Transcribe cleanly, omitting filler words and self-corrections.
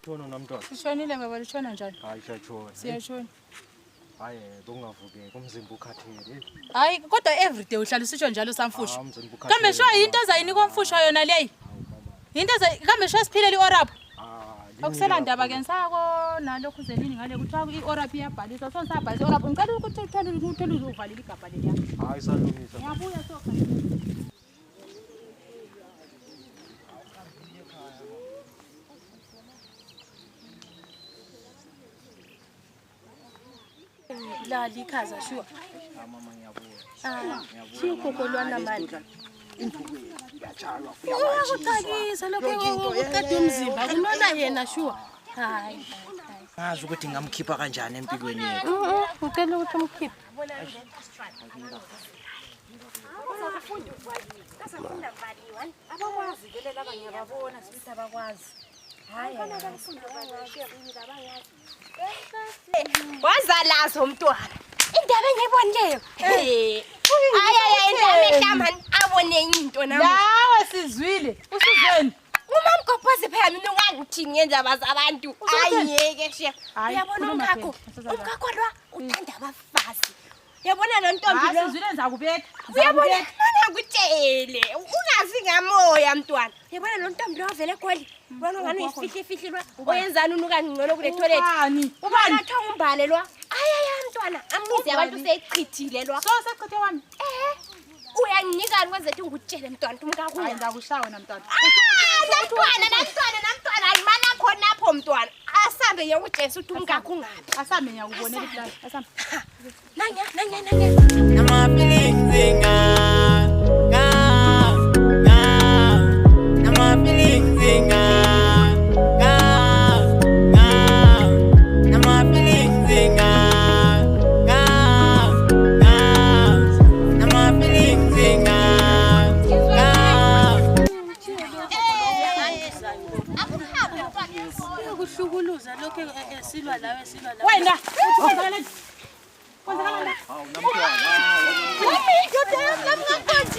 Sitshona namntwana. Sishonile baba lishona njani? Hayi siyatshona. Siyashona. Hayi bongavuke umzimba ukhathele. Hayi kodwa everyday uhlala usitsho njalo samfusha. Umzimba ukhathele. Kambe sho into ezayinika omfusha yona leyi. Into kambe sho siphilele iOrap. Akusela ndaba ke nsako nalokho zelini ngale kuthiwa iOrap iyabhalisa so sabhalisa iOrap ngicela ukuthi uthole uzovalile igabha leliya. Hayi salungisa. Ngiyabuya sokha. La likhaza sure. Mama ngiyabuya. Sikukolwana manje. Indlubu yatshalwa. Uyakuthakisa lokho ukade umzimba kunona yena sure. Hayi. Ngazi ukuthi ngamkhipha kanjani empilweni yethu. Ucela ukuthi umkhiphe. Abakwazi vele laba ngiyababona sibithi abakwazi. Hayi Wazalazo umntwana. Indaba engiyibonileyo. Ay indaba ehlambani abone into nami. Lawe sizwile. Usizweni. Umamgobhozi phela mina ungangithini ngendaba zabantu. Ayeke she. Uyabona umkhakho. Umkhakho lo uthanda abafazi. Uyabona lo ntombi lo. Sizwile nzakubetha. Uyabona mana ngutshele. Ungazi ngamoya mntwana. Uyabona lo ntombi lo vele eGoli. Bona ngani isifihlilwa oyenzani unuka ngcono kule toilet. Ubani athonga umbhale lo. Ayaya mntwana amizi abantu seyichithile lo. So sechithe wami. Uyanginika kwenzethu ngutshele mntwana umkakho. Hayi ndakushawa namntwana. Namntwana alimana khona apho mntwana. Asambe ngiyakutshela ukuthi umkakho ungaphi. Asambe ngiyakubonela iplani. Asambe. Nanya. Nama feelings Nama feelings Nama feelings Nama feelings Ukuhlukuluza lokho esilwa lawe Wena uthozakala. Kwenzakala la. Hawu namntwana. Namhlanje